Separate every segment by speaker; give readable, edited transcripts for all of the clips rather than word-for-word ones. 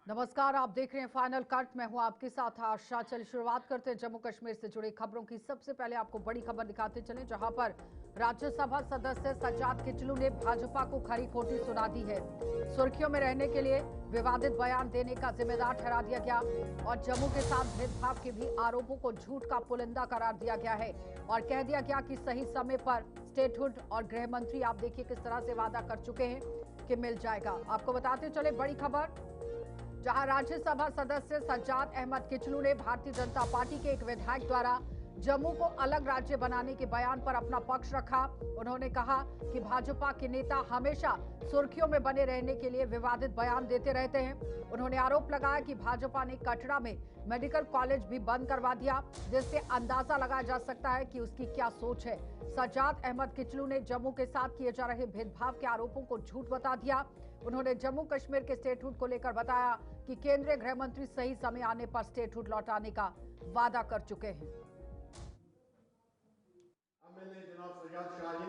Speaker 1: नमस्कार, आप देख रहे हैं फाइनल कट। मैं हूं आपके साथ आशा। चलिए शुरुआत करते हैं जम्मू कश्मीर से जुड़ी खबरों की। सबसे पहले आपको बड़ी खबर दिखाते चलें, जहां पर राज्यसभा सदस्य सज्जाद किचलू ने भाजपा को खरी खोटी सुना दी है। सुर्खियों में रहने के लिए विवादित बयान देने का जिम्मेदार ठहरा दिया गया और जम्मू के साथ भेदभाव के भी आरोपों को झूठ का पुलिंदा करार दिया गया है और कह दिया गया कि सही समय पर स्टेटहुड और गृह मंत्री आप देखिए किस तरह से वादा कर चुके हैं कि मिल जाएगा। आपको बताते चले बड़ी खबर, जहां राज्यसभा सदस्य सज्जाद अहमद किचलू ने भारतीय जनता पार्टी के एक विधायक द्वारा जम्मू को अलग राज्य बनाने के बयान पर अपना पक्ष रखा। उन्होंने कहा कि भाजपा के नेता हमेशा सुर्खियों में बने रहने के लिए विवादित बयान देते रहते हैं। उन्होंने आरोप लगाया कि भाजपा ने कटरा में मेडिकल कॉलेज भी बंद करवा दिया, जिससे अंदाजा लगाया जा सकता है कि उसकी क्या सोच है। सज्जाद अहमद किचलू ने जम्मू के साथ किए जा रहे भेदभाव के आरोपों को झूठ बता दिया। उन्होंने जम्मू कश्मीर के स्टेटहुड को लेकर बताया कि केंद्रीय गृह मंत्री सही समय आने पर स्टेटहुड लौटाने का वादा कर चुके हैं।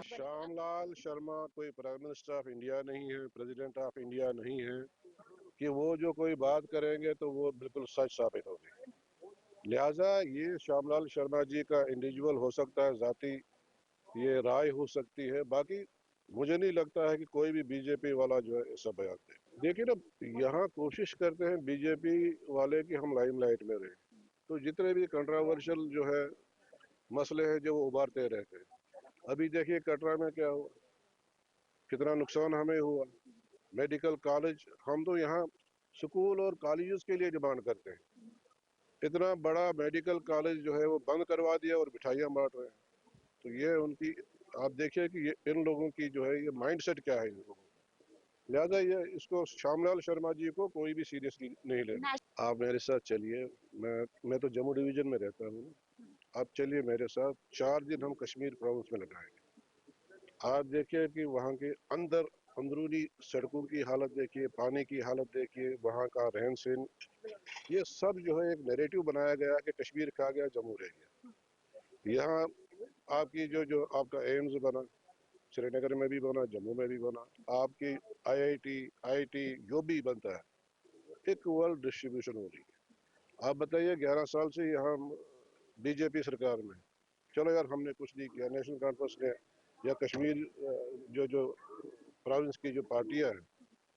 Speaker 2: श्यामलाल शर्मा कोई प्राइम मिनिस्टर ऑफ इंडिया नहीं है, प्रेसिडेंट ऑफ इंडिया नहीं है कि वो जो कोई बात करेंगे तो वो बिल्कुल सच साबित होगी। लिहाजा ये श्यामलाल शर्मा जी का इंडिविजुअल हो सकता है, जाती ये राय हो सकती है। बाकी मुझे नहीं लगता है कि कोई भी बीजेपी वाला जो है ऐसा बयान दे। देखिए ना, यहाँ कोशिश करते हैं बीजेपी वाले कि हम लाइमलाइट में रहें, तो जितने भी कंट्रोवर्शियल जो है मसले हैं जो वो उभारते रहते हैं। अभी देखिए कटरा में क्या हुआ, कितना नुकसान हमें हुआ। मेडिकल कॉलेज, हम तो यहाँ स्कूल और कॉलेजेस के लिए डिमांड करते हैं, इतना बड़ा मेडिकल कॉलेज जो है वो बंद करवा दिया और मिठाइयाँ बांट रहे हैं। तो ये उनकी, आप देखिए कि ये इन लोगों की जो है ये माइंडसेट क्या है इन लोगों का। लिहाजा ये इसको श्यामलाल शर्मा जी को कोई भी सीरियसली नहीं लेना। आप मेरे साथ चलिए, मैं तो जम्मू डिवीजन में रहता हूँ, आप चलिए मेरे साथ। 4 दिन हम कश्मीर प्रोविंस में लगाएंगे। आप देखिए कि वहाँ के अंदरूनी सड़कों की हालत देखिए, पानी की हालत देखिए, वहाँ का रहन सहन, ये सब जो है एक नैरेटिव बनाया गया कि कश्मीर खा गया जम्मू रह गया। यहाँ आपकी जो आपका एम्स बना, श्रीनगर में भी बना, जम्मू में भी बना। आपकी आईआईटी जो भी बनता है इक्वल डिस्ट्रीब्यूशन हो रही है। आप बताइए 11 साल से यहाँ बीजेपी सरकार में, चलो यार हमने कुछ नहीं किया, नेशनल कॉन्फ्रेंस ने या कश्मीर जो प्रोविंस की जो पार्टियां हैं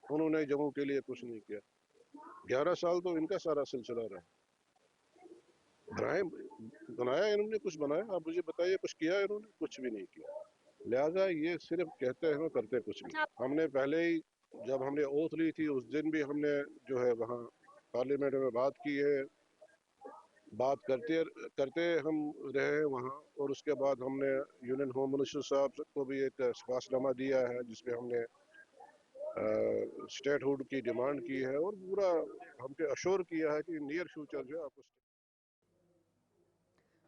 Speaker 2: उन्होंने जम्मू के लिए कुछ नहीं किया। 11 साल तो इनका सारा सिलसिला रहा। बनाया इन्होंने, कुछ बनाया? आप मुझे बताइए, कुछ किया इन्होंने? कुछ भी नहीं किया। लिहाजा ये सिर्फ कहते हैं करते कुछ नहीं। हमने पहले ही जब हमने ओथ ली थी उस दिन भी हमने जो है वहाँ पार्लियामेंट में बात की है, बात करते करते हम रहे वहाँ। और उसके बाद हमने यूनियन होम मिनिस्टर साहब को भी एक सिफारिशनामा दिया है जिसपे हमने स्टेटहुड की डिमांड की है और पूरा हमके अश्योर किया है कि नियर फ्यूचर जो है आपको।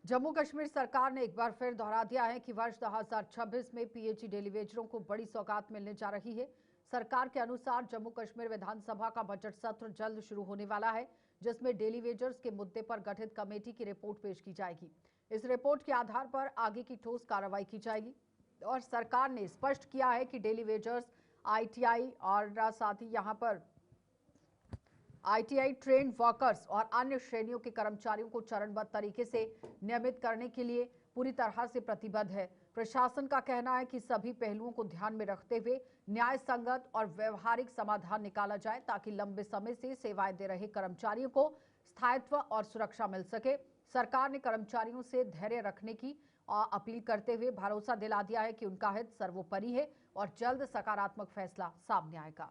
Speaker 1: जम्मू कश्मीर सरकार ने एक बार फिर दोहरा दिया है कि वर्ष 2026 में पीएचई डेलीवेटरों को बड़ी सौगात मिलने जा रही है। सरकार के अनुसार जम्मू कश्मीर विधानसभा का बजट सत्र जल्द शुरू होने वाला है, जिसमें डेलीवेटर्स के मुद्दे पर गठित कमेटी की रिपोर्ट पेश की जाएगी। इस रिपोर्ट के आधार पर आगे की ठोस कार्रवाई की जाएगी और सरकार ने स्पष्ट किया है कि डेलीवेटर्स, आईटीआई और साथ ही यहाँ पर आईटीआई ट्रेन वर्कर्स और अन्य श्रेणियों के कर्मचारियों को चरणबद्ध तरीके से नियमित करने के लिए पूरी तरह से प्रतिबद्ध है। प्रशासन का कहना है कि सभी पहलुओं को ध्यान में रखते हुए न्याय संगत और व्यवहारिक समाधान निकाला जाए ताकि लंबे समय से सेवाएं दे रहे कर्मचारियों को स्थायित्व और सुरक्षा मिल सके। सरकार ने कर्मचारियों से धैर्य रखने की अपील करते हुए भरोसा दिला दिया है कि उनका हित सर्वोपरि है और जल्द सकारात्मक फैसला सामने आएगा।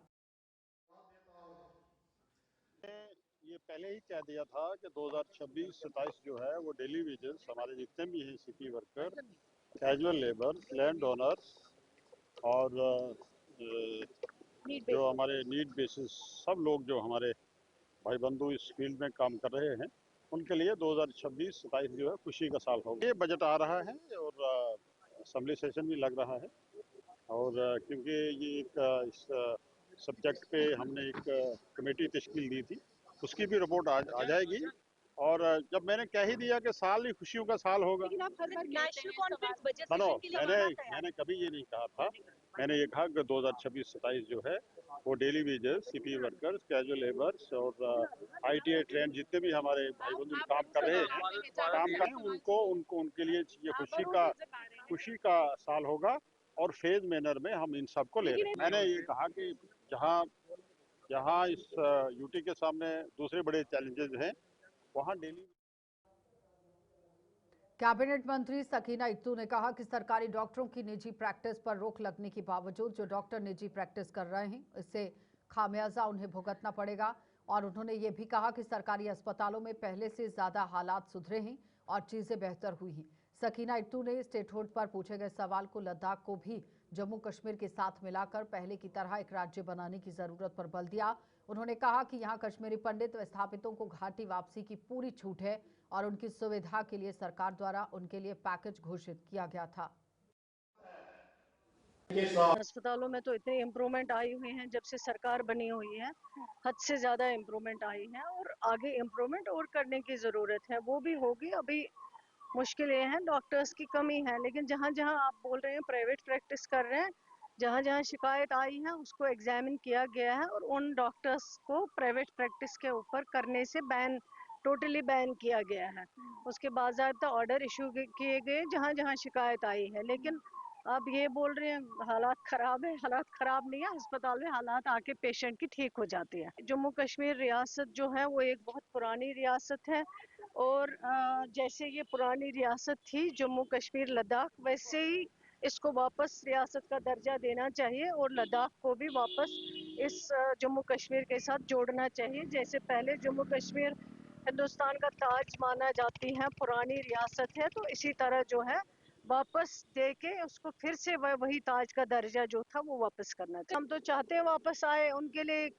Speaker 3: ये पहले ही कह दिया था कि 2026-27 जो है वो डेली वेजेस हमारे जितने भी हैं, city worker, casual labour, land owners और जो हमारे नीड बेसिस सब लोग जो हमारे भाई बंधु इस फील्ड में काम कर रहे हैं उनके लिए 2026-27 जो है खुशी का साल होगा। ये बजट आ रहा है और असेंबली सेशन भी लग रहा है और क्योंकि ये एक इस सब्जेक्ट पे हमने एक कमेटी तश्कील दी थी, उसकी भी रिपोर्ट आ जाएगी। और जब मैंने कह ही दिया कि साल ही खुशियों का साल होगा, मैंने कभी ये नहीं कहा था मैंने ये कहा कि 2026-27 जो है वो daily wages, CP workers, casual labours और ITA ट्रेन जितने भी हमारे भाई बंधु काम कर रहे हैं उनको उनके लिए ये खुशी का साल होगा और फेज मैनर में हम इन सबको ले रहे हैं। मैंने ये कहा कि जहाँ इस यूटी के सामने दूसरे बड़े चैलेंजेस हैं वहाँ डेली।
Speaker 1: कैबिनेट मंत्री सकीना इत्तू ने कहा कि सरकारी डॉक्टरों की निजी प्रैक्टिस पर रोक लगने के बावजूद जो डॉक्टर निजी प्रैक्टिस कर रहे हैं इससे खामियाजा उन्हें भुगतना पड़ेगा। और उन्होंने ये भी कहा कि सरकारी अस्पतालों में पहले से ज्यादा हालात सुधरे हैं और चीजें बेहतर हुई हैं। सकीना इत्तू ने स्टेटहुड पर पूछे गए सवाल को लद्दाख को भी जम्मू कश्मीर के साथ मिलाकर पहले की तरह एक राज्य बनाने की जरूरत पर बल दिया। उन्होंने कहा कि यहाँ कश्मीरी पंडित विस्थापितों को घाटी वापसी की पूरी छूट है और उनकी सुविधा के लिए सरकार द्वारा उनके लिए पैकेज घोषित किया गया था।
Speaker 4: अस्पतालों में तो इतनी इम्प्रूवमेंट आई हुई है जब से सरकार बनी हुई है, हद से ज़्यादा इम्प्रूवमेंट आई है और आगे इम्प्रूवमेंट और करने की ज़रूरत है, वो भी होगी। अभी मुश्किल ये है, डॉक्टर्स की कमी है, लेकिन जहाँ जहाँ आप बोल रहे हैं प्राइवेट प्रैक्टिस कर रहे हैं, जहाँ जहाँ शिकायत आई है उसको एग्जामिन किया गया है और उन डॉक्टर्स को प्राइवेट प्रैक्टिस के ऊपर करने से टोटली बैन किया गया है। उसके बाज़ाब्ता ऑर्डर इशू किए गए जहाँ जहाँ शिकायत आई है। लेकिन आप ये बोल रहे हैं हालात ख़राब है, हालात ख़राब नहीं है, अस्पताल में हालात आके पेशेंट की ठीक हो जाती है। जम्मू कश्मीर रियासत जो है वो एक बहुत पुरानी रियासत है और जैसे ये पुरानी रियासत थी जम्मू कश्मीर लद्दाख, वैसे ही इसको वापस रियासत का दर्जा देना चाहिए और लद्दाख को भी वापस इस जम्मू कश्मीर के साथ जोड़ना चाहिए। जैसे पहले जम्मू कश्मीर हिंदुस्तान का ताज माना जाती है, पुरानी रियासत है, तो इसी तरह जो है वापस दे के उसको फिर से वही ताज का दर्जा जो था वो वापस करना चाहिए। हम तो चाहते हैं वापस आए, उनके लिए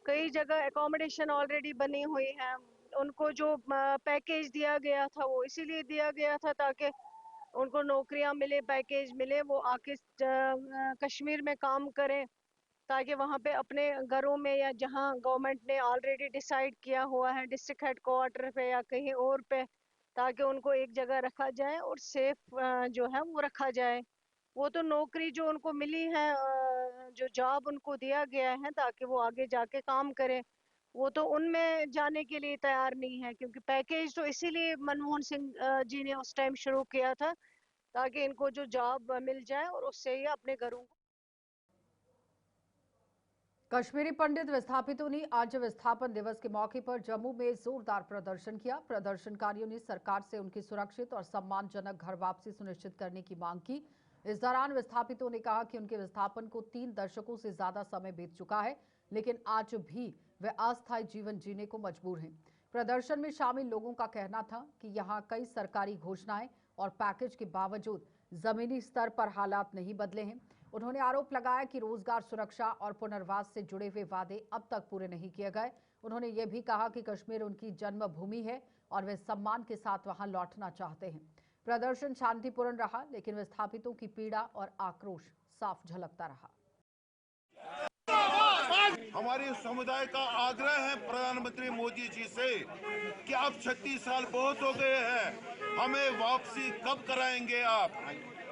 Speaker 4: कई जगह एकोमोडेशन ऑलरेडी बनी हुई है। उनको जो पैकेज दिया गया था वो इसीलिए दिया गया था ताकि उनको नौकरियां मिले, पैकेज मिले, वो आके कश्मीर में काम करें ताकि वहाँ पे अपने घरों में या जहाँ गवर्नमेंट ने ऑलरेडी डिसाइड किया हुआ है डिस्ट्रिक्ट हेडक्वार्टर पे या कहीं और पे, ताकि उनको एक जगह रखा जाए और सेफ जो है वो रखा जाए। वो तो नौकरी जो उनको मिली है, जो जॉब उनको दिया गया है ताकि वो आगे जाके काम करें, वो तो उनमें जाने के लिए तैयार नहीं है, क्योंकि पैकेज तो इसीलिए मनमोहन सिंह जी ने उस टाइम शुरू किया था ताकि इनको जो जॉब मिल जाए और उससे ही अपने घरों को।
Speaker 1: कश्मीरी पंडित विस्थापितों ने आज विस्थापन दिवस के मौके पर जम्मू में जोरदार प्रदर्शन किया। प्रदर्शनकारियों ने सरकार से उनकी सुरक्षित और सम्मानजनक घर वापसी सुनिश्चित करने की मांग की। इस दौरान विस्थापितों ने कहा कि उनके विस्थापन को 3 दशकों से ज्यादा समय बीत चुका है, लेकिन आज भी वे अस्थायी जीवन जीने को मजबूर हैं। प्रदर्शन में शामिल लोगों का कहना था कि यहाँ कई सरकारी घोषणाएं और पैकेज के बावजूद जमीनी स्तर पर हालात नहीं बदले हैं। उन्होंने आरोप लगाया कि रोजगार सुरक्षा और पुनर्वास से जुड़े हुए वादे अब तक पूरे नहीं किए गए। उन्होंने ये भी कहा कि कश्मीर उनकी जन्मभूमि है और वे सम्मान के साथ वहां लौटना चाहते हैं। प्रदर्शन शांतिपूर्ण रहा, लेकिन विस्थापितों की पीड़ा और आक्रोश साफ झलकता रहा।
Speaker 5: हमारे समुदाय का आग्रह है प्रधानमंत्री मोदी जी से कि अब 36 साल बहुत हो गए हैं, हमें वापसी कब कराएंगे आप?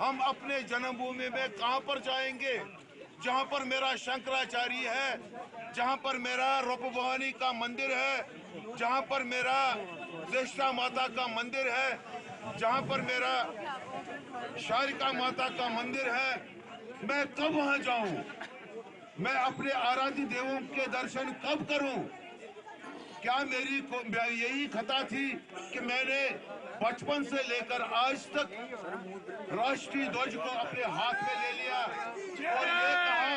Speaker 5: हम अपने जन्मभूमि में कहां पर जाएंगे? जहां पर मेरा शंकराचार्य है, जहां पर मेरा रूप भवानी का मंदिर है, जहां पर मेरा देशा माता का मंदिर है, जहां पर मेरा शारिका माता का मंदिर है, मैं कब वहां जाऊं? मैं अपने आराध्य देवों के दर्शन कब करूं? क्या मेरी यही खता थी कि मैंने बचपन से लेकर आज तक राष्ट्रीय ध्वज को अपने हाथ में ले लिया और ये कहा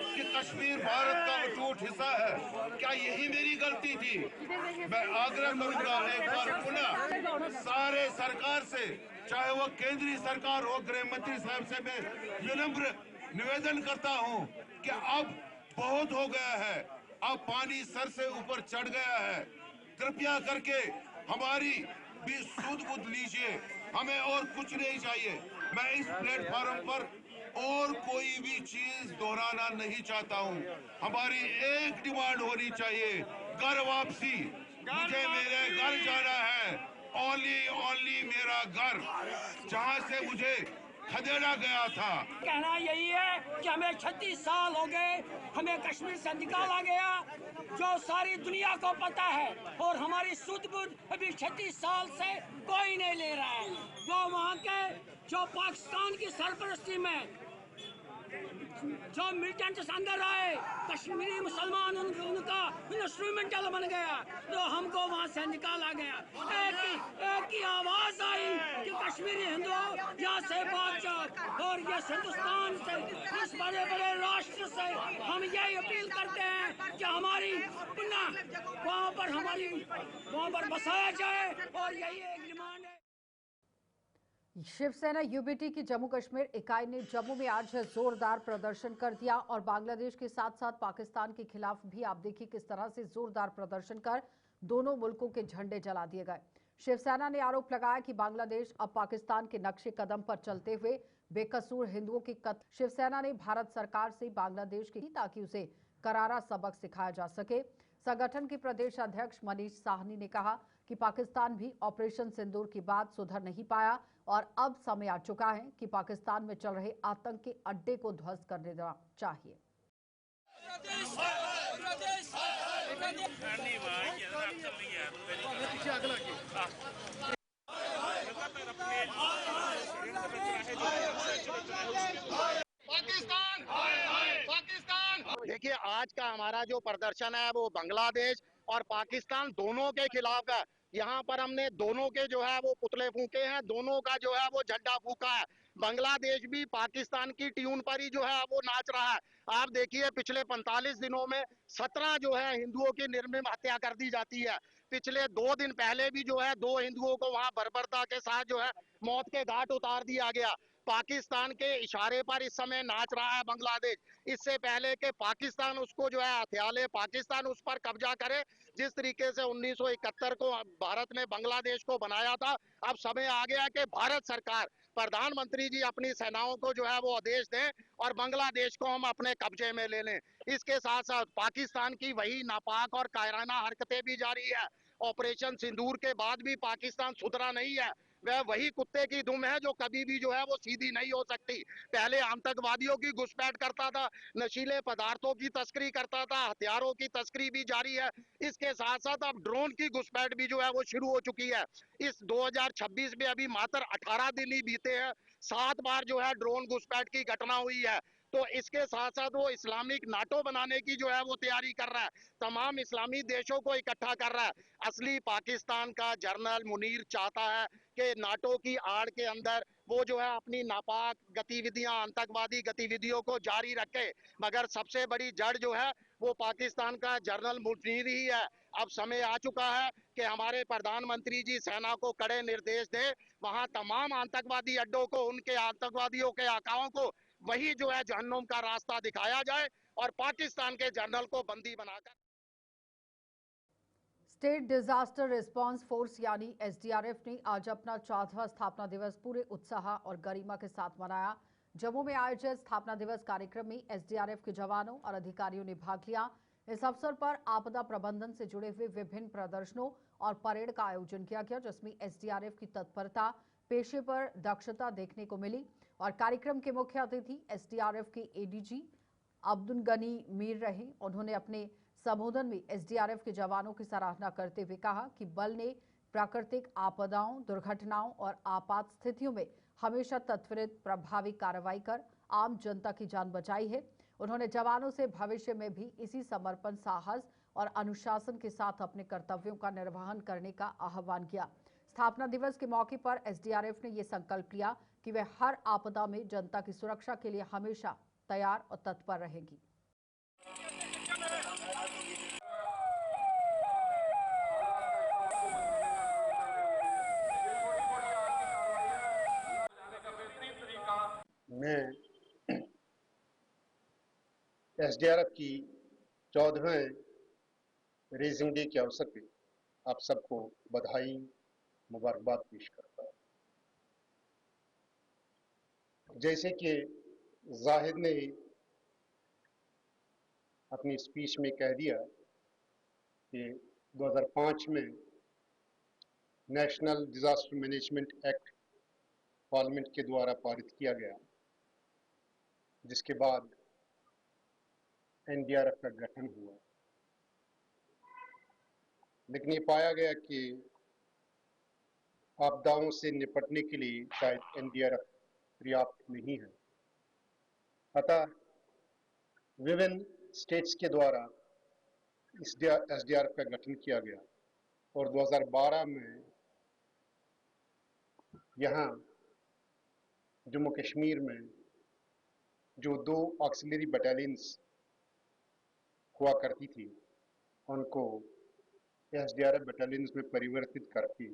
Speaker 5: कि कश्मीर भारत का अटूट हिस्सा है? क्या यही मेरी गलती थी? मैं आग्रह करूंगा एक बार पुनः सारे सरकार से, चाहे वो केंद्रीय सरकार हो, गृह मंत्री साहब से मैं विनम्र निवेदन करता हूं कि अब बहुत हो गया है, अब पानी सर से ऊपर चढ़ गया है। कृपया करके हमारी भी सुध बुध लीजिए, हमें और कुछ नहीं चाहिए। मैं इस प्लेटफॉर्म पर और कोई भी चीज दोहराना नहीं चाहता हूं। हमारी एक डिमांड होनी चाहिए, घर वापसी। मुझे मेरे घर जाना है, ओनली मेरा घर, जहां से मुझे खदेड़ा गया था।
Speaker 6: कहना यही है कि हमें 36 साल हो गए, हमें कश्मीर से निकाला गया, जो सारी दुनिया को पता है, और हमारी सुध बुध अभी 36 साल से कोई नहीं ले रहा है। वो वहाँ के जो पाकिस्तान की सरपरस्ती में जो मिलिटेंट्स अंदर आए, कश्मीरी मुसलमान उनका इंस्ट्रूमेंटल बन गया, तो हमको वहाँ से निकाला गया। एक ही आवाज आई कि कश्मीरी हिंदू यहाँ से भाग जाओ। और ये हिंदुस्तान से, इस बड़े बड़े राष्ट्र से हम यही अपील करते हैं कि हमारी पुनः वहाँ पर बसाया जाए, और यही एक डिमांड है।
Speaker 1: शिवसेना यूबीटी की जम्मू कश्मीर इकाई ने जम्मू में आज जोरदार प्रदर्शन कर दिया और बांग्लादेश के साथ साथ पाकिस्तान के खिलाफ भी आप देखिए किस तरह से जोरदार प्रदर्शन कर दोनों मुल्कों के झंडे जला दिए गए। शिवसेना ने आरोप लगाया कि बांग्लादेश अब पाकिस्तान के नक्शे कदम पर चलते हुए बेकसूर हिंदुओं के कत्ल। शिवसेना ने भारत सरकार से बांग्लादेश की ताकि उसे करारा सबक सिखाया जा सके। संगठन के प्रदेश अध्यक्ष मनीष साहनी ने कहा कि पाकिस्तान भी ऑपरेशन सिंदूर की बात सुधर नहीं पाया और अब समय आ चुका है कि पाकिस्तान में चल रहे आतंक के अड्डे को ध्वस्त कर देना चाहिए।
Speaker 7: देखिए, आज का हमारा जो प्रदर्शन है वो बांग्लादेश और पाकिस्तान दोनों के खिलाफ है। यहाँ पर हमने दोनों के जो है वो पुतले फूके हैं, दोनों का जो है वो झंडा फूका है। बांग्लादेश भी पाकिस्तान की ट्यून पर ही जो है वो नाच रहा है। आप देखिए, पिछले 45 दिनों में 17 जो है हिंदुओं की निर्मम हत्या कर दी जाती है। पिछले 2 दिन पहले भी जो है 2 हिंदुओं को वहाँ बर्बरता के साथ जो है मौत के घाट उतार दिया गया। पाकिस्तान के इशारे पर इस समय नाच रहा है बांग्लादेश। इससे पहले कि पाकिस्तान उसको जो है हथिया ले, पाकिस्तान उस पर कब्जा करे, जिस तरीके से 1971 को भारत ने बांग्लादेश को बनाया था, अब समय आ गया कि भारत सरकार, प्रधानमंत्री जी अपनी सेनाओं को जो है वो आदेश दें और बांग्लादेश को हम अपने कब्जे में ले लें। इसके साथ साथ पाकिस्तान की वही नापाक और कायराना हरकतें भी जारी है। ऑपरेशन सिंदूर के बाद भी पाकिस्तान सुधरा नहीं है। वह वही कुत्ते की दुम है जो कभी भी जो है वो सीधी नहीं हो सकती। पहले आतंकवादियों की घुसपैठ करता था, नशीले पदार्थों की तस्करी करता था, हथियारों की तस्करी भी जारी है। इसके साथ साथ अब ड्रोन की घुसपैठ भी जो है वो शुरू हो चुकी है। इस 2026 में अभी मात्र 18 दिन ही बीते हैं, 7 बार जो है ड्रोन घुसपैठ की घटना हुई है। तो इसके साथ साथ वो इस्लामिक नाटो बनाने की जो है वो तैयारी कर रहा है, तमाम इस्लामी देशों को इकट्ठा कर रहा है। असली पाकिस्तान का जनरल मुनीर चाहता है कि नाटो की आड़ के अंदर वो जो है अपनी नापाक गतिविधियां, आतंकवादी गतिविधियों को जारी रखे, मगर सबसे बड़ी जड़ जो है वो पाकिस्तान का जनरल मुनीर ही है। अब समय आ चुका है कि हमारे प्रधानमंत्री जी सेना को कड़े निर्देश दें, वहां तमाम आतंकवादी अड्डों को, उनके आतंकवादियों के आकाओं को वही जो है जहन्नुम का रास्ता दिखाया जाए और पाकिस्तान के जनरल को बंदी बनाकर।
Speaker 1: स्टेट डिजास्टर रिस्पांस फोर्स यानी एसडीआरएफ ने आज अपना 4वां स्थापना दिवस पूरे उत्साह और गरिमा के साथ मनाया। जम्मू में आयोजित स्थापना दिवस कार्यक्रम में एसडीआरएफ के जवानों और अधिकारियों ने भाग लिया। इस अवसर पर आपदा प्रबंधन से जुड़े हुए विभिन्न प्रदर्शनों और परेड का आयोजन किया गया, जिसमें एसडीआरएफ की तत्परता, पेशे पर दक्षता देखने को मिली। और कार्यक्रम के मुख्य अतिथि एसडीआरएफ के एडीजी अब्दुल गनी मीर रहे। उन्होंने अपने संबोधन में एसडीआरएफ के जवानों की सराहना करते हुए कहा कि बल ने प्राकृतिक आपदाओं, दुर्घटनाओं और आपात स्थितियों में हमेशा त्वरित प्रभावी कार्रवाई कर आम जनता की जान बचाई है। उन्होंने जवानों से भविष्य में भी इसी समर्पण, साहस और अनुशासन के साथ अपने कर्तव्यों का निर्वहन करने का आह्वान किया। स्थापना दिवस के मौके पर एसडीआरएफ ने यह संकल्प लिया कि वे हर आपदा में जनता की सुरक्षा के लिए हमेशा तैयार और तत्पर रहेंगी।
Speaker 8: मैं एसडीआरएफ की 14वें रेजिंग डे के अवसर पे आप सबको बधाई, मुबारकबाद पेश करता हूँ। जैसे कि जाहिद ने अपनी स्पीच में कह दिया कि 2005 में national disaster management act parliament के द्वारा पारित किया गया, जिसके बाद एनडीआरएफ का गठन हुआ। लेकिन ये पाया गया कि आपदाओं से निपटने के लिए शायद एनडीआरएफ पर्याप्त नहीं है। अतः विभिन्न स्टेट्स के द्वारा इस एसडीआरएफ का गठन किया गया और 2012 में यहाँ जम्मू कश्मीर में जो 2 ऑक्सिलरी बटालियंस हुआ करती थी, उनको एसडीआरएफ बटालियंस में परिवर्तित करके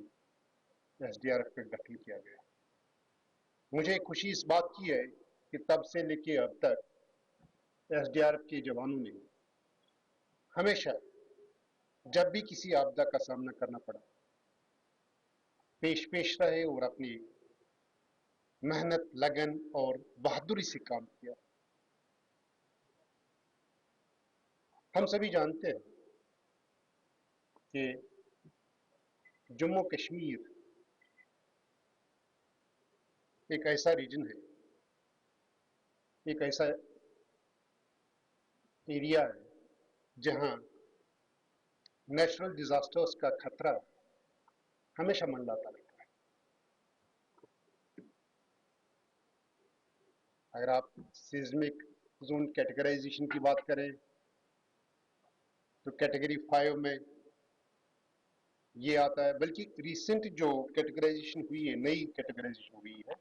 Speaker 8: एसडीआरएफ का गठन किया गया। मुझे खुशी इस बात की है कि तब से लेके अब तक एसडीआरएफ के जवानों ने हमेशा जब भी किसी आपदा का सामना करना पड़ा पेश रहे और अपनी मेहनत, लगन और बहादुरी से काम किया। हम सभी जानते हैं कि जम्मू कश्मीर एक ऐसा रीजन है, एक ऐसा एरिया है जहां नेचुरल डिजास्टर्स का खतरा हमेशा मंडराता रहता है। अगर आप सिस्मिक जोन कैटेगराइजेशन की बात करें तो कैटेगरी 5 में ये आता है, बल्कि रिसेंट जो कैटेगराइजेशन हुई है, नई कैटेगराइजेशन हुई है,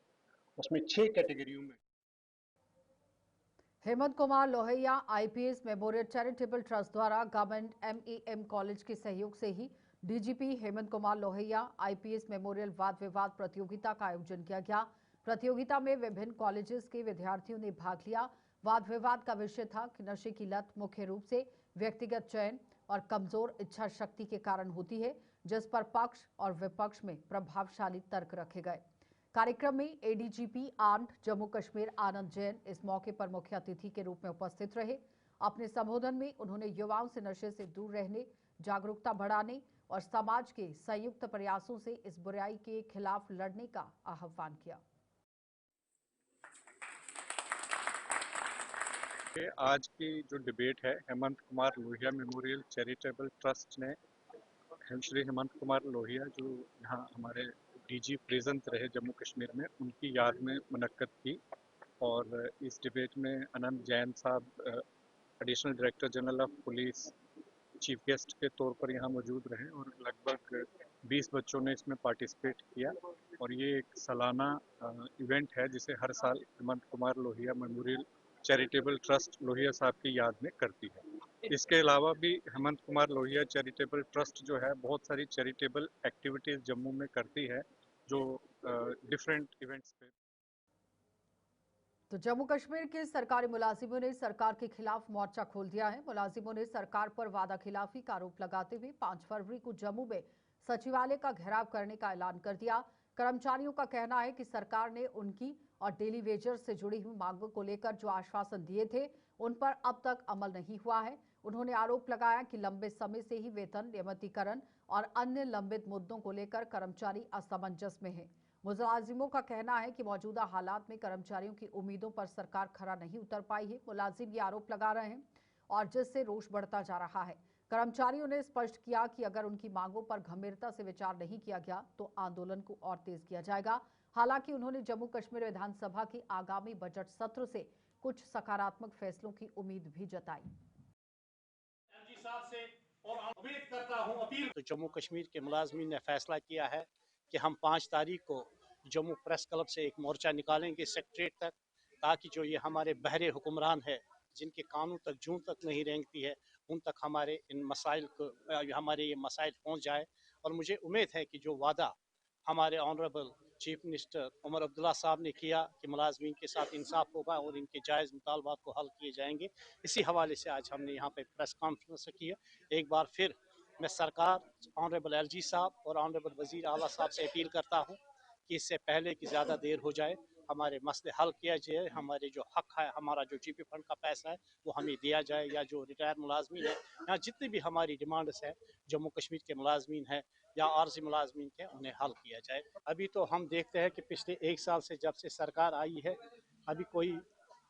Speaker 8: उसमें 6 कैटेगरियों में
Speaker 1: Hemant Kumar Lohia IPS memorial charitable trust द्वारा गवर्नमेंट एमईएम कॉलेज के सहयोग से ही DGP Hemant Kumar Lohia IPS memorial वाद विवाद प्रतियोगिता का आयोजन किया गया। प्रतियोगिता में विभिन्न कॉलेजेस के विद्यार्थियों ने भाग लिया। वाद विवाद का विषय था कि नशे की लत मुख्य रूप से व्यक्तिगत चयन और कमजोर इच्छा शक्ति के कारण होती है, जिस पर पक्ष और विपक्ष में प्रभावशाली तर्क रखे गए। कार्यक्रम में एडीजीपी आर्म्ड जम्मू कश्मीर आनंद जैन इस मौके पर मुख्य अतिथि के रूप में उपस्थित रहे। अपने संबोधन में उन्होंने युवाओं से नशे से दूर रहने, जागरूकता बढ़ाने और समाज के संयुक्त प्रयासों से इस बुराई के खिलाफ लड़ने का आह्वान किया।
Speaker 9: आज की जो डिबेट है, Hemant Kumar Lohia memorial charitable trust ने श्री हेमंत कुमार लोहिया जो यहाँ हमारे डीजी प्रेजेंट रहे जम्मू कश्मीर में, उनकी याद में मुनक्कद की। और इस डिबेट में आनंद जैन साहब additional director general of police chief guest के तौर पर यहाँ मौजूद रहे और लगभग 20 बच्चों ने इसमें पार्टिसिपेट किया। और ये एक सालाना इवेंट है जिसे हर साल Hemant Kumar Lohia memorial charitable trust Lohia साहब की याद में करती है। इसके अलावा भी हेमंत कुमार लोहिया चैरिटेबल ट्रस्ट जो है बहुत सारी चैरिटेबल एक्टिविटीज जम्मू में करती है, जो डिफरेंट इवेंट्स पे।
Speaker 1: तो जम्मू कश्मीर के सरकारी मुलाजिमों ने सरकार के खिलाफ मोर्चा खोल दिया है। मुलाजिमों ने सरकार पर वादा खिलाफी का आरोप लगाते हुए 5 फरवरी को जम्मू में सचिवालय का घेराव करने का ऐलान कर दिया। कर्मचारियों का कहना है कि सरकार ने उनकी और डेली वेजर से जुड़ी हुई मांगों को लेकर जो आश्वासन दिए थे उन पर अब तक अमल नहीं हुआ है। उन्होंने आरोप लगाया कि लंबे समय से ही वेतन, नियमितीकरण और अन्य लंबित मुद्दों को लेकर कर्मचारी असमंजस में है। मुलाजिमों का कहना है कि मौजूदा हालात में कर्मचारियों की उम्मीदों पर सरकार खरा नहीं उतर पाई है। मुलाजिम ये आरोप लगा रहे हैं और जिससे रोष बढ़ता जा रहा है। कर्मचारियों ने स्पष्ट किया कि अगर उनकी मांगों पर गंभीरता से विचार नहीं किया गया तो आंदोलन को और तेज किया जाएगा। हालांकि उन्होंने जम्मू कश्मीर विधानसभा के आगामी बजट सत्र से कुछ सकारात्मक फैसलों की उम्मीद भी जताई।
Speaker 10: तो जम्मू कश्मीर के मुलाजमीन ने फैसला किया है कि हम 5 तारीख को जम्मू प्रेस क्लब से एक मोर्चा निकालेंगे सेक्रेटरीट तक, ताकि जो ये हमारे बहरे हुक्मरान है जिनके कानून तक जून तक नहीं रेंगती है, उन तक हमारे इन मसाइल को हमारे ये मसाइल पहुंच जाए। और मुझे उम्मीद है कि जो वादा हमारे honourable chief minister Omar Abdullah sahab ने किया कि मुलाजमीन के साथ इंसाफ होगा और इनके जायज़ मुतालबात को हल किए जाएंगे, इसी हवाले से आज हमने यहाँ पे प्रेस कॉन्फ्रेंस की है। एक बार फिर मैं सरकार, ऑनरेबल एलजी साहब और ऑनरेबल वजीर आला साहब से अपील करता हूँ कि इससे पहले कि ज़्यादा देर हो जाए हमारे मसले हल किया जाए, हमारे जो हक है, हमारा जो जीपी फंड का पैसा है वो हमें दिया जाए, या जो रिटायर मुलाजमीन है या जितनी भी हमारी डिमांड्स है जम्मू कश्मीर के मुलाजमीन है या आर्जी मुलाजमीन के, उन्हें हल किया जाए। अभी तो हम देखते हैं कि पिछले 1 साल से जब से सरकार आई है, अभी कोई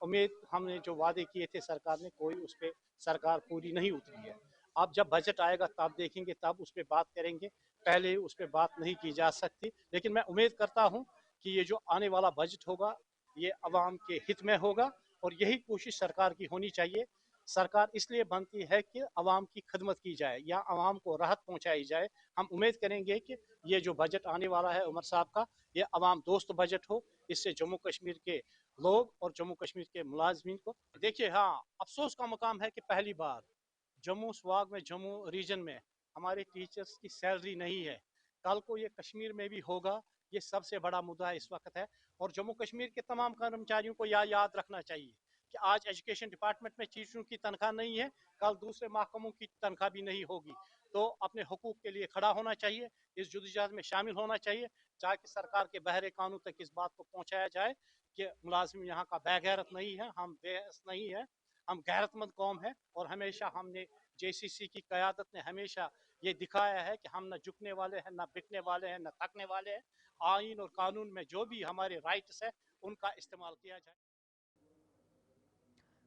Speaker 10: उम्मीद हमने जो वादे किए थे सरकार ने, कोई उस पर सरकार पूरी नहीं उतरी है। अब जब बजट आएगा तब देखेंगे, तब उस पर बात करेंगे, पहले उस पर बात नहीं की जा सकती। लेकिन मैं उम्मीद करता हूँ कि ये जो आने वाला बजट होगा ये अवाम के हित में होगा, और यही कोशिश सरकार की होनी चाहिए। सरकार इसलिए बनती है कि अवाम की खिदमत की जाए या अवाम को राहत पहुंचाई जाए। हम उम्मीद करेंगे कि ये जो बजट आने वाला है उमर साहब का, ये अवाम दोस्त बजट हो, इससे जम्मू कश्मीर के लोग और जम्मू कश्मीर के मुलाजमीन को देखिए। हाँ, अफसोस का मुकाम है कि पहली बार जम्मू स्वाग में, जम्मू रीजन में हमारे टीचर्स की सैलरी नहीं है। कल को ये कश्मीर में भी होगा, ये सबसे बड़ा मुद्दा इस वक्त है। और जम्मू कश्मीर के तमाम कर्मचारियों को याद रखना चाहिए कि आज एजुकेशन डिपार्टमेंट में टीचरों की तनख्वाह नहीं है, कल दूसरे महकमों की तनख्वाह भी नहीं होगी। तो अपने हुकूक के लिए खड़ा होना चाहिए, इस जुद्दोजहद में शामिल होना चाहिए, ताकि सरकार के बहरे कानून तक इस बात को पहुंचाया जाए कि मुलाजिम यहाँ का बेगैरत नहीं है, हम बेहस नहीं है, हम गैरतमंद कौम है। और हमेशा हमने जेसीसी की क़यादत ने हमेशा ये दिखाया है कि हम न झुकने वाले हैं, न बिकने वाले हैं, न थकने वाले हैं। आइन और कानून में जो भी हमारे राइट्स है उनका इस्तेमाल किया जाए।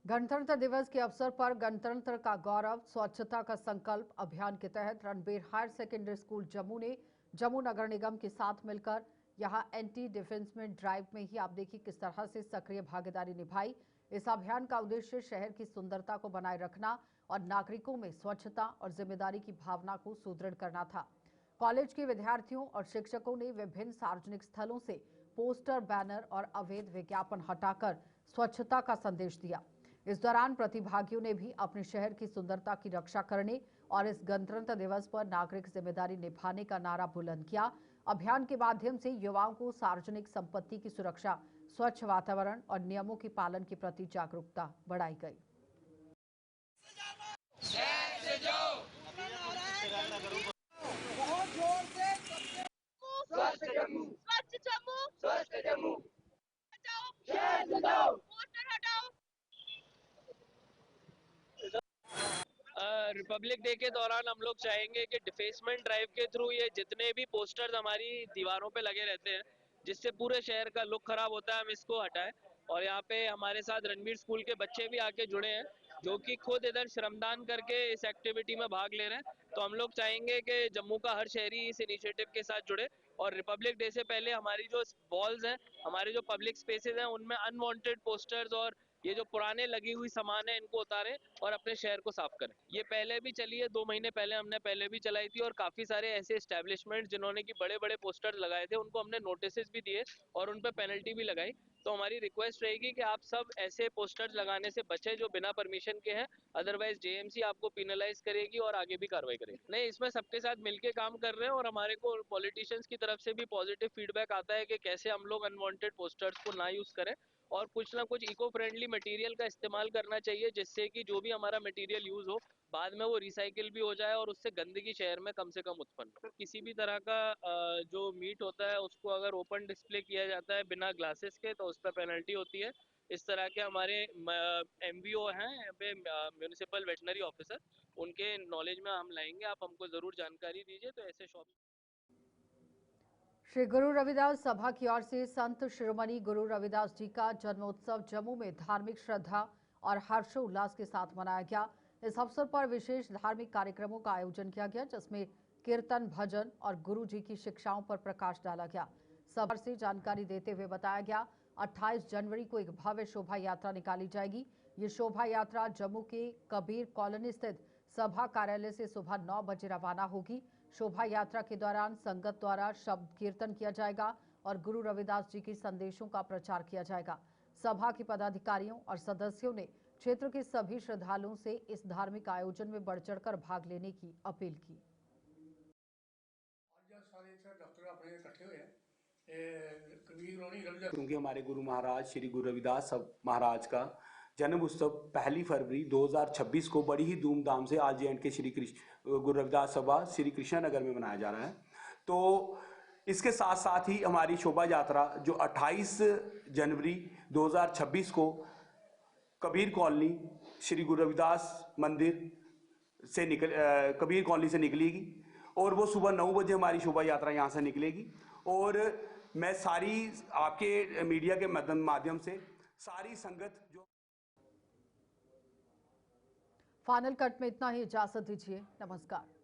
Speaker 1: गणतंत्र दिवस के अवसर पर गणतंत्र का गौरव स्वच्छता का संकल्प अभियान के तहत Ranbir higher secondary school Jammu ने जम्मू नगर निगम के साथ मिलकर यहां एंटी डिफेंसमेंट ड्राइव में ही आप देखिए किस तरह से सक्रिय भागीदारी निभाई। इस अभियान का उद्देश्य शहर की सुंदरता को बनाए रखना और नागरिकों में स्वच्छता और जिम्मेदारी की भावना को सुदृढ़ करना था। कॉलेज के विद्यार्थियों और शिक्षकों ने विभिन्न सार्वजनिक स्थलों से पोस्टर, बैनर और अवैध विज्ञापन हटाकर स्वच्छता का संदेश दिया। इस दौरान प्रतिभागियों ने भी अपने शहर की सुंदरता की रक्षा करने और इस गणतंत्र दिवस पर नागरिक जिम्मेदारी निभाने का नारा बुलंद किया। अभियान के माध्यम से युवाओं को सार्वजनिक संपत्ति की सुरक्षा, स्वच्छ वातावरण और नियमों के पालन के प्रति जागरूकता बढ़ाई गई।
Speaker 11: रिपब्लिक डे के दौरान हम लोग चाहेंगे कि डिफेसमेंट ड्राइव के थ्रू ये जितने भी पोस्टर्स हमारी दीवारों पे लगे रहते हैं जिससे पूरे शहर का लुक खराब होता है, हम इसको हटाएं। और यहाँ पे हमारे साथ रणबीर स्कूल के बच्चे भी आके जुड़े हैं जो कि खुद इधर श्रमदान करके इस एक्टिविटी में भाग ले रहे हैं। तो हम लोग चाहेंगे कि जम्मू का हर शहरी इस इनिशिएटिव के साथ जुड़े और रिपब्लिक डे से पहले हमारी जो वॉल्स हैं, हमारे जो पब्लिक स्पेसेस हैं, उनमें अनवांटेड पोस्टर्स और ये जो पुराने लगी हुई सामान है इनको उतारें और अपने शहर को साफ करें। ये पहले भी चली है, 2 महीने पहले हमने पहले भी चलाई थी और काफी सारे ऐसे एस्टेब्लिशमेंट जिन्होंने की बड़े बड़े पोस्टर्स लगाए थे उनको हमने नोटिस भी दिए और उन पर पेनल्टी भी लगाई। तो हमारी रिक्वेस्ट रहेगी कि आप सब ऐसे पोस्टर्स लगाने से बचे जो बिना परमिशन के हैं, अदरवाइज जेएमसी आपको पिनलाइज करेगी और आगे भी कार्रवाई करेगी। नहीं, इसमें सबके साथ मिलके काम कर रहे हैं और हमारे को पॉलिटिशियंस की तरफ से भी पॉजिटिव फीडबैक आता है कि कैसे हम लोग अनवांटेड पोस्टर्स को ना यूज करें और कुछ ना कुछ इको फ्रेंडली मटेरियल का इस्तेमाल करना चाहिए जिससे कि जो भी हमारा मटेरियल यूज हो बाद में वो रिसाइकिल भी हो जाए और उससे गंदगी शहर में कम से कम उत्पन्न हो। किसी भी तरह का जो मीट होता है उसको अगर ओपन डिस्प्ले किया जाता है बिना ग्लासेस के तो उस पर पेनल्टी होती है। इस तरह के हमारे MVO हैं यहाँ पे, म्यूनिसिपल वेटनरी ऑफिसर, उनके नॉलेज में हम लाएंगे, आप हमको जरूर जानकारी दीजिए। तो ऐसे शॉप
Speaker 1: श्री गुरु रविदास सभा की ओर से संत शिरोमणि गुरु रविदास जी का जन्मोत्सव जम्मू में धार्मिक श्रद्धा और हर्षोल्लास के साथ मनाया गया। इस अवसर पर विशेष धार्मिक कार्यक्रमों का आयोजन किया गया जिसमें कीर्तन, भजन और गुरु जी की शिक्षाओं पर प्रकाश डाला गया। सभा से जानकारी देते हुए बताया गया 28 जनवरी को एक भव्य शोभा यात्रा निकाली जाएगी। ये शोभा यात्रा जम्मू के कबीर कॉलोनी स्थित सभा कार्यालय से सुबह 9 बजे रवाना होगी। शोभा यात्रा के दौरान संगत द्वारा शब्द कीर्तन किया जाएगा और गुरु रविदास जी के संदेशों का प्रचार किया जाएगा। सभा के पदाधिकारियों और सदस्यों ने क्षेत्र के सभी श्रद्धालुओं से इस धार्मिक आयोजन में बढ़ चढ़कर भाग लेने की अपील की।
Speaker 12: क्योंकि हमारे गुरु महाराज श्री गुरु रविदास महाराज का जन्म उत्सव 1 फरवरी 2026 को बड़ी ही धूमधाम से आज JNK श्री गुरु रविदास सभा श्री कृष्णा नगर में मनाया जा रहा है। तो इसके साथ साथ ही हमारी शोभा यात्रा जो 28 जनवरी 2026 को कबीर कॉलोनी श्री गुरु रविदास मंदिर से कबीर कॉलोनी से निकलेगी और वो सुबह 9 बजे हमारी शोभा यात्रा यहाँ से निकलेगी। और मैं सारी आपके मीडिया के माध्यम से सारी संगत जो
Speaker 1: फाइनल कट में इतना ही, इजाजत दीजिए, नमस्कार।